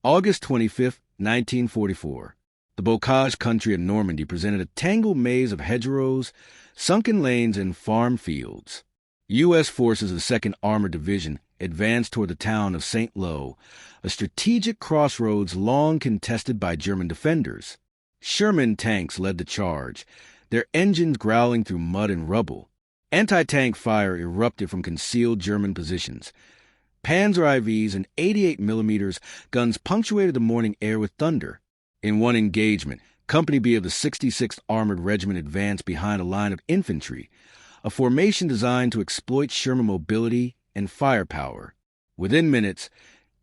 August 25, 1944. The bocage country of Normandy presented a tangled maze of hedgerows, sunken lanes, and farm fields. U.S. forces of the 2nd Armored Division advanced toward the town of St. Lo, a strategic crossroads long contested by German defenders. Sherman tanks led the charge, their engines growling through mud and rubble. Anti-tank fire erupted from concealed German positions. Panzer IVs and 88mm guns punctuated the morning air with thunder. In one engagement, Company B of the 66th Armored Regiment advanced behind a line of infantry, a formation designed to exploit Sherman mobility and firepower. Within minutes,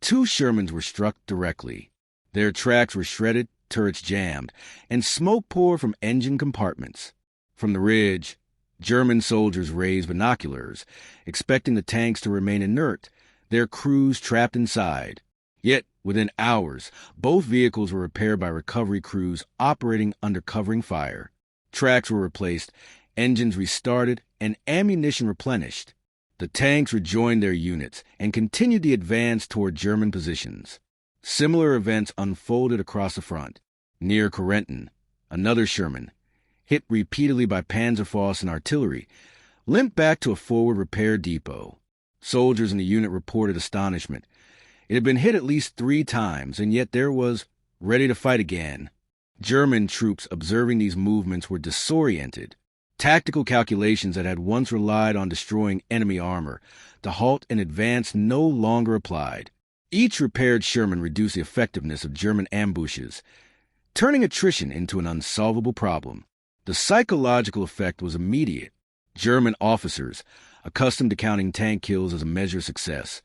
2 Shermans were struck directly. Their tracks were shredded, turrets jammed, and smoke poured from engine compartments. From the ridge, German soldiers raised binoculars, expecting the tanks to remain inert, their crews trapped inside. Yet, within hours, both vehicles were repaired by recovery crews operating under covering fire. Tracks were replaced, engines restarted, and ammunition replenished. The tanks rejoined their units and continued the advance toward German positions. Similar events unfolded across the front. Near Corentin, another Sherman, hit repeatedly by Panzerfaust and artillery, limped back to a forward repair depot. Soldiers in the unit reported astonishment. It had been hit at least 3 times, and yet there was ready to fight again. German troops observing these movements were disoriented. Tactical calculations that had once relied on destroying enemy armor to halt an advance no longer applied. Each repaired Sherman reduced the effectiveness of German ambushes, turning attrition into an unsolvable problem. The psychological effect was immediate. German officers, accustomed to counting tank kills as a measure of success,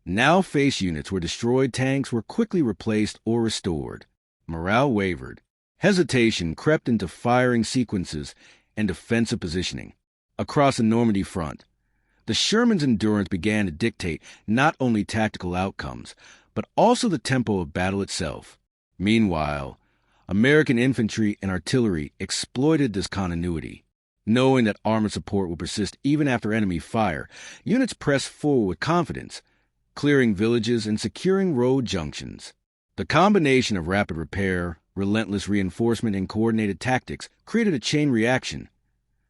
now faced units where destroyed tanks were quickly replaced or restored. Morale wavered. Hesitation crept into firing sequences and defensive positioning. Across the Normandy front, the Sherman's endurance began to dictate not only tactical outcomes, but also the tempo of battle itself. Meanwhile, American infantry and artillery exploited this continuity. Knowing that armor support would persist even after enemy fire, units pressed forward with confidence, clearing villages and securing road junctions. The combination of rapid repair, relentless reinforcement, and coordinated tactics created a chain reaction.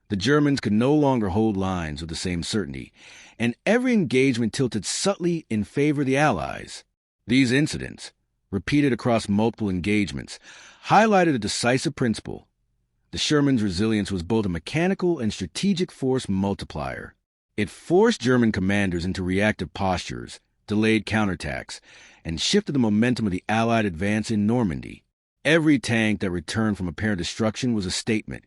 The Germans could no longer hold lines with the same certainty, and every engagement tilted subtly in favor of the Allies. These incidents, repeated across multiple engagements, highlighted a decisive principle. The Sherman's resilience was both a mechanical and strategic force multiplier. It forced German commanders into reactive postures, delayed counterattacks, and shifted the momentum of the Allied advance in Normandy. Every tank that returned from apparent destruction was a statement,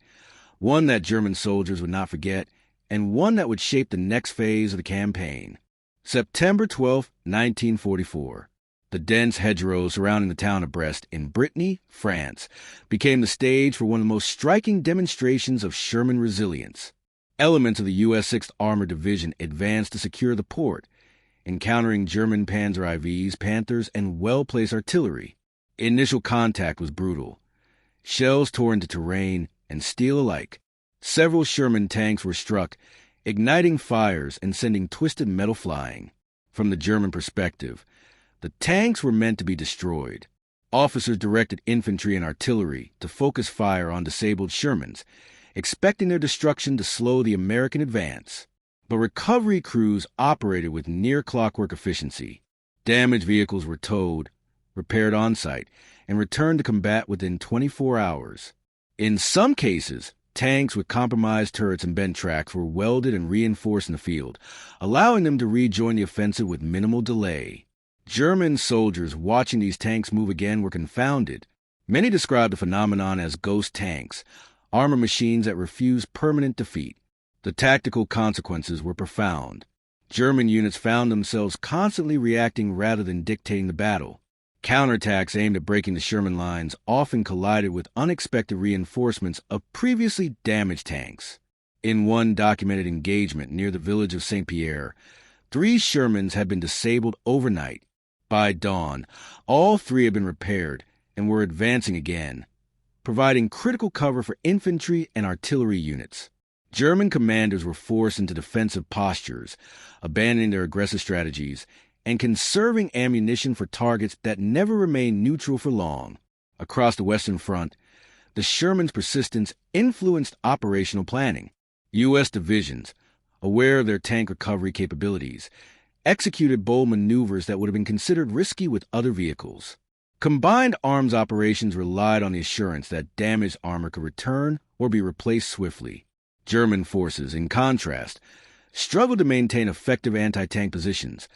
one that German soldiers would not forget, and one that would shape the next phase of the campaign. September 12, 1944. The dense hedgerows surrounding the town of Brest in Brittany, France, became the stage for one of the most striking demonstrations of Sherman resilience. Elements of the U.S. 6th Armored Division advanced to secure the port, encountering German Panzer IVs, Panthers, and well-placed artillery. Initial contact was brutal. Shells tore into terrain and steel alike. Several Sherman tanks were struck, igniting fires and sending twisted metal flying. From the German perspective, the tanks were meant to be destroyed. Officers directed infantry and artillery to focus fire on disabled Shermans, expecting their destruction to slow the American advance. But recovery crews operated with near-clockwork efficiency. Damaged vehicles were towed, repaired on-site, and returned to combat within 24 hours. In some cases, tanks with compromised turrets and bent tracks were welded and reinforced in the field, allowing them to rejoin the offensive with minimal delay. German soldiers watching these tanks move again were confounded. Many described the phenomenon as ghost tanks, armor machines that refused permanent defeat. The tactical consequences were profound. German units found themselves constantly reacting rather than dictating the battle. Counterattacks aimed at breaking the Sherman lines often collided with unexpected reinforcements of previously damaged tanks. In one documented engagement near the village of St. Pierre, 3 Shermans had been disabled overnight. By dawn, all 3 had been repaired and were advancing again, providing critical cover for infantry and artillery units. German commanders were forced into defensive postures, abandoning their aggressive strategies and conserving ammunition for targets that never remained neutral for long. Across the Western Front, the Sherman's persistence influenced operational planning. U.S. divisions, aware of their tank recovery capabilities, executed bold maneuvers that would have been considered risky with other vehicles. Combined arms operations relied on the assurance that damaged armor could return or be replaced swiftly. German forces, in contrast, struggled to maintain effective anti-tank positions,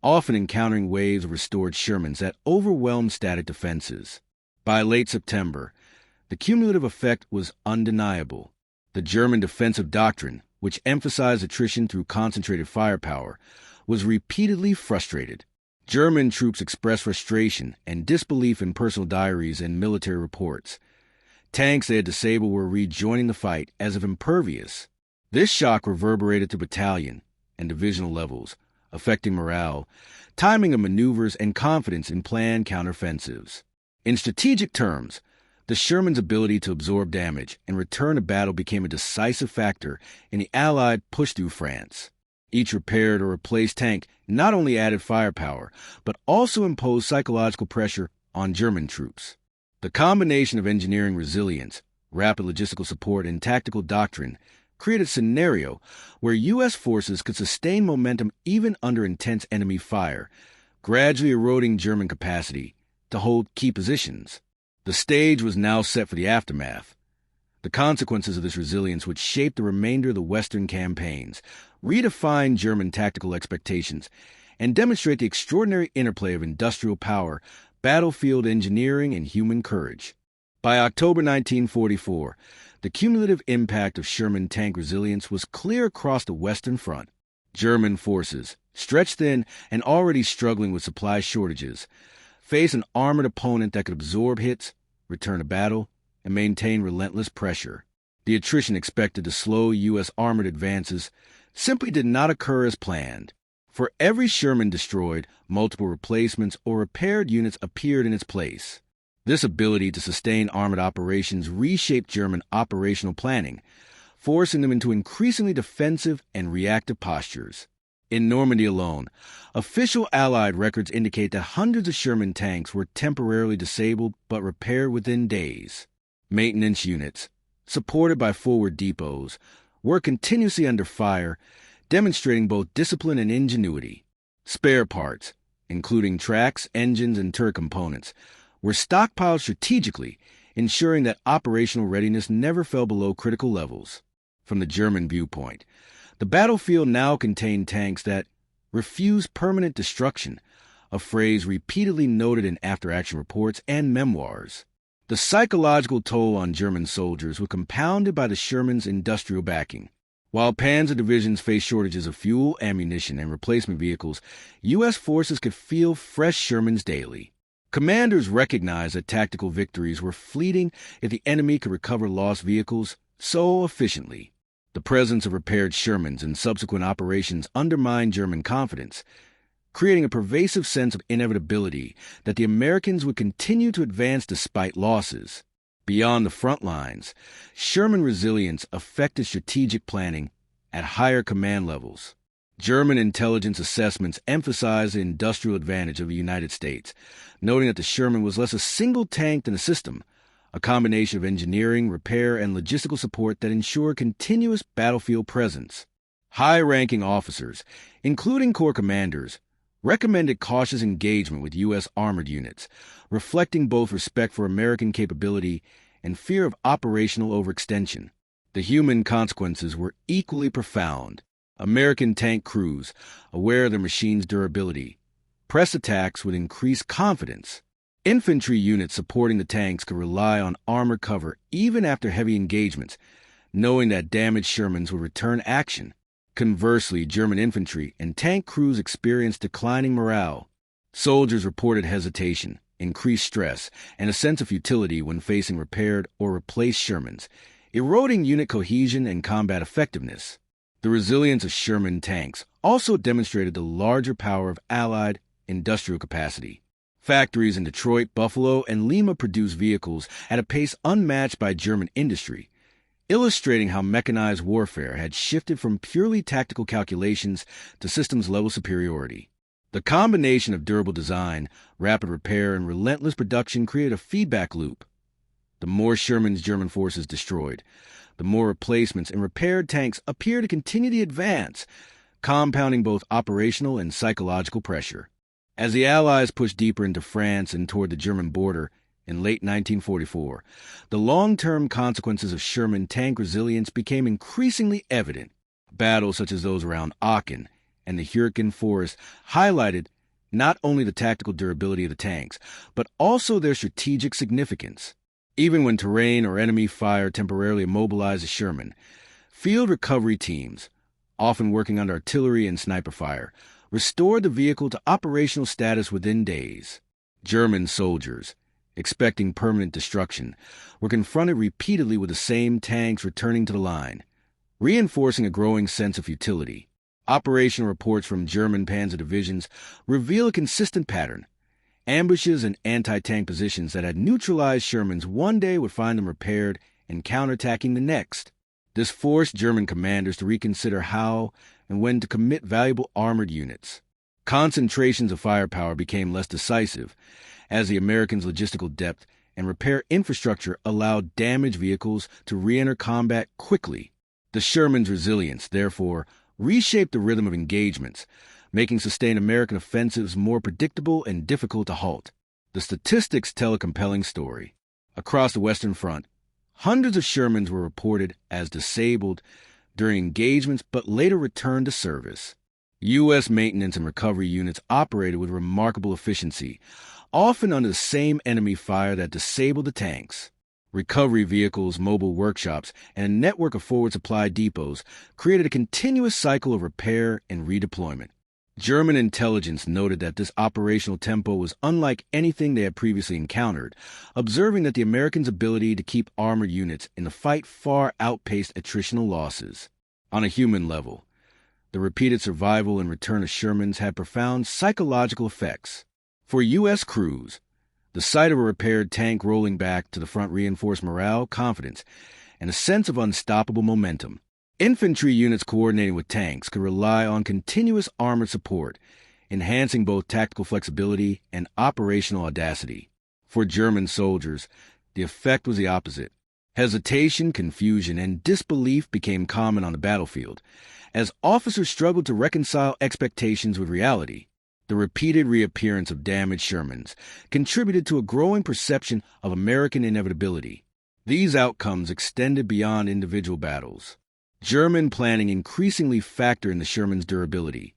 often encountering waves of restored Shermans that overwhelmed static defenses. By late September, the cumulative effect was undeniable. The German defensive doctrine, which emphasized attrition through concentrated firepower, was repeatedly frustrated. German troops expressed frustration and disbelief in personal diaries and military reports. Tanks they had disabled were rejoining the fight as if impervious. This shock reverberated to battalion and divisional levels, affecting morale, timing of maneuvers, and confidence in planned counteroffensives. In strategic terms, the Sherman's ability to absorb damage and return to battle became a decisive factor in the Allied push through France. Each repaired or replaced tank not only added firepower, but also imposed psychological pressure on German troops. The combination of engineering resilience, rapid logistical support, and tactical doctrine created a scenario where U.S. forces could sustain momentum even under intense enemy fire, gradually eroding German capacity to hold key positions. The stage was now set for the aftermath. The consequences of this resilience would shape the remainder of the Western campaigns, redefine German tactical expectations, and demonstrate the extraordinary interplay of industrial power, battlefield engineering, and human courage. By October 1944, the cumulative impact of Sherman tank resilience was clear across the Western Front. German forces, stretched thin and already struggling with supply shortages, faced an armored opponent that could absorb hits, return to battle, and maintain relentless pressure. The attrition expected to slow U.S. armored advances simply did not occur as planned. For every Sherman destroyed, multiple replacements or repaired units appeared in its place. This ability to sustain armored operations reshaped German operational planning, forcing them into increasingly defensive and reactive postures. In Normandy alone, official Allied records indicate that hundreds of Sherman tanks were temporarily disabled but repaired within days. Maintenance units, supported by forward depots, were continuously under fire, demonstrating both discipline and ingenuity. Spare parts, including tracks, engines, and turret components, were stockpiled strategically, ensuring that operational readiness never fell below critical levels. From the German viewpoint, the battlefield now contained tanks that refused permanent destruction, a phrase repeatedly noted in after-action reports and memoirs. The psychological toll on German soldiers was compounded by the Sherman's industrial backing. While panzer divisions faced shortages of fuel, ammunition, and replacement vehicles, U.S. forces could feel fresh Shermans daily. Commanders recognized that tactical victories were fleeting if the enemy could recover lost vehicles so efficiently. The presence of repaired Shermans and subsequent operations undermined German confidence, creating a pervasive sense of inevitability that the Americans would continue to advance despite losses. Beyond the front lines, Sherman resilience affected strategic planning at higher command levels. German intelligence assessments emphasized the industrial advantage of the United States, noting that the Sherman was less a single tank than a system, a combination of engineering, repair, and logistical support that ensured continuous battlefield presence. High-ranking officers, including corps commanders, recommended cautious engagement with U.S. armored units, reflecting both respect for American capability and fear of operational overextension. The human consequences were equally profound. American tank crews, aware of their machines' durability, pressed attacks with increased confidence. Infantry units supporting the tanks could rely on armor cover even after heavy engagements, knowing that damaged Shermans would return action. Conversely, German infantry and tank crews experienced declining morale. Soldiers reported hesitation, increased stress, and a sense of futility when facing repaired or replaced Shermans, eroding unit cohesion and combat effectiveness. The resilience of Sherman tanks also demonstrated the larger power of Allied industrial capacity. Factories in Detroit, Buffalo, and Lima produced vehicles at a pace unmatched by German industry, illustrating how mechanized warfare had shifted from purely tactical calculations to systems-level superiority. The combination of durable design, rapid repair, and relentless production created a feedback loop. The more Sherman's German forces destroyed, the more replacements and repaired tanks appear to continue the advance, compounding both operational and psychological pressure. As the Allies pushed deeper into France and toward the German border in late 1944, the long-term consequences of Sherman tank resilience became increasingly evident. Battles such as those around Aachen and the Hurricane Forest highlighted not only the tactical durability of the tanks, but also their strategic significance. Even when terrain or enemy fire temporarily immobilized the Sherman, field recovery teams, often working under artillery and sniper fire, restored the vehicle to operational status within days. German soldiers, expecting permanent destruction, were confronted repeatedly with the same tanks returning to the line, reinforcing a growing sense of futility. Operational reports from German panzer divisions reveal a consistent pattern. Ambushes and anti-tank positions that had neutralized Shermans one day would find them repaired and counterattacking the next. This forced German commanders to reconsider how and when to commit valuable armored units. Concentrations of firepower became less decisive, as the Americans' logistical depth and repair infrastructure allowed damaged vehicles to re-enter combat quickly. The Sherman's resilience, therefore, reshaped the rhythm of engagements, making sustained American offensives more predictable and difficult to halt. The statistics tell a compelling story. Across the Western Front, hundreds of Shermans were reported as disabled during engagements but later returned to service. U.S. maintenance and recovery units operated with remarkable efficiency, often under the same enemy fire that disabled the tanks. Recovery vehicles, mobile workshops, and a network of forward supply depots created a continuous cycle of repair and redeployment. German intelligence noted that this operational tempo was unlike anything they had previously encountered, observing that the Americans' ability to keep armored units in the fight far outpaced attritional losses. On a human level, the repeated survival and return of Shermans had profound psychological effects. For U.S. crews, the sight of a repaired tank rolling back to the front reinforced morale, confidence, and a sense of unstoppable momentum. Infantry units coordinating with tanks could rely on continuous armored support, enhancing both tactical flexibility and operational audacity. For German soldiers, the effect was the opposite. Hesitation, confusion, and disbelief became common on the battlefield, as officers struggled to reconcile expectations with reality. The repeated reappearance of damaged Shermans contributed to a growing perception of American inevitability. These outcomes extended beyond individual battles. German planning increasingly factored in the Sherman's durability,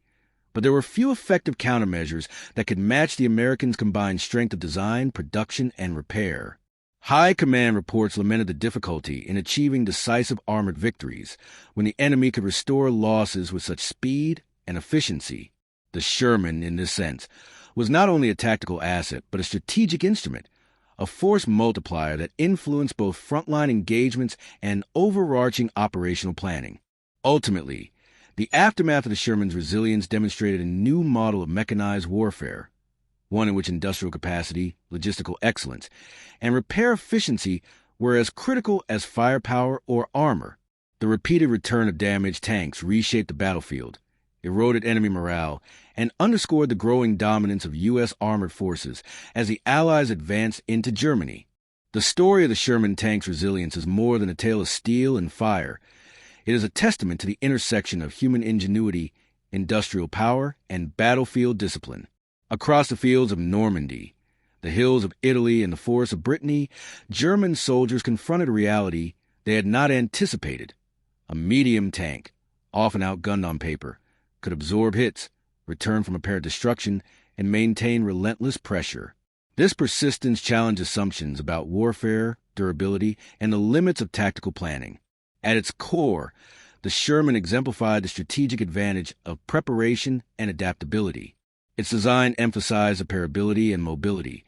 but there were few effective countermeasures that could match the Americans' combined strength of design, production, and repair. High command reports lamented the difficulty in achieving decisive armored victories when the enemy could restore losses with such speed and efficiency. The Sherman, in this sense, was not only a tactical asset, but a strategic instrument, a force multiplier that influenced both frontline engagements and overarching operational planning. Ultimately, the aftermath of the Sherman's resilience demonstrated a new model of mechanized warfare, one in which industrial capacity, logistical excellence, and repair efficiency were as critical as firepower or armor. The repeated return of damaged tanks reshaped the battlefield, eroded enemy morale, and underscored the growing dominance of U.S. armored forces as the Allies advanced into Germany. The story of the Sherman tank's resilience is more than a tale of steel and fire. It is a testament to the intersection of human ingenuity, industrial power, and battlefield discipline. Across the fields of Normandy, the hills of Italy, and the forests of Brittany, German soldiers confronted a reality they had not anticipated. A medium tank, often outgunned on paper, could absorb hits, return from apparent destruction, and maintain relentless pressure. This persistence challenged assumptions about warfare, durability, and the limits of tactical planning. At its core, the Sherman exemplified the strategic advantage of preparation and adaptability. Its design emphasized repairability and mobility,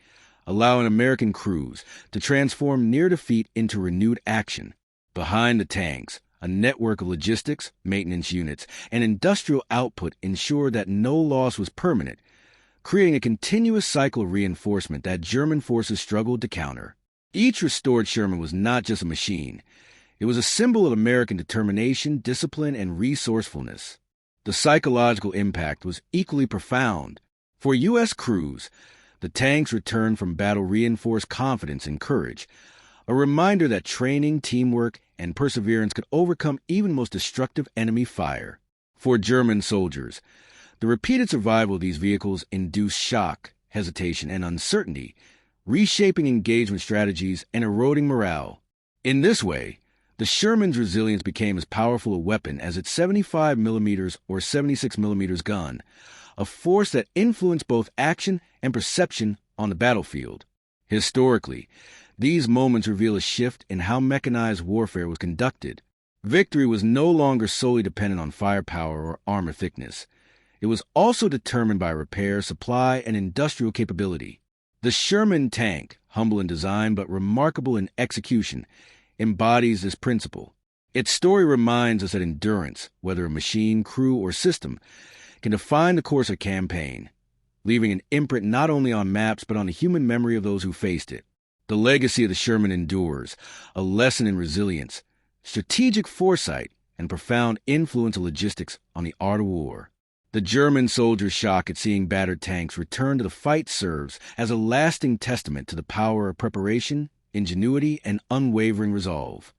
allowing American crews to transform near defeat into renewed action. Behind the tanks, a network of logistics, maintenance units, and industrial output ensured that no loss was permanent, creating a continuous cycle of reinforcement that German forces struggled to counter. Each restored Sherman was not just a machine. It was a symbol of American determination, discipline, and resourcefulness. The psychological impact was equally profound. For U.S. crews, the tanks returned from battle reinforced confidence and courage, a reminder that training, teamwork, and perseverance could overcome even most destructive enemy fire. For German soldiers, the repeated survival of these vehicles induced shock, hesitation, and uncertainty, reshaping engagement strategies and eroding morale. In this way, the Sherman's resilience became as powerful a weapon as its 75mm or 76mm gun, a force that influenced both action and perception on the battlefield. Historically, these moments reveal a shift in how mechanized warfare was conducted. Victory was no longer solely dependent on firepower or armor thickness. It was also determined by repair, supply, and industrial capability. The Sherman tank, humble in design but remarkable in execution, embodies this principle. Its story reminds us that endurance, whether a machine, crew, or system, can define the course of a campaign, leaving an imprint not only on maps but on the human memory of those who faced it. The legacy of the Sherman endures, a lesson in resilience, strategic foresight, and profound influence of logistics on the art of war. The German soldiers' shock at seeing battered tanks return to the fight serves as a lasting testament to the power of preparation, ingenuity, and unwavering resolve.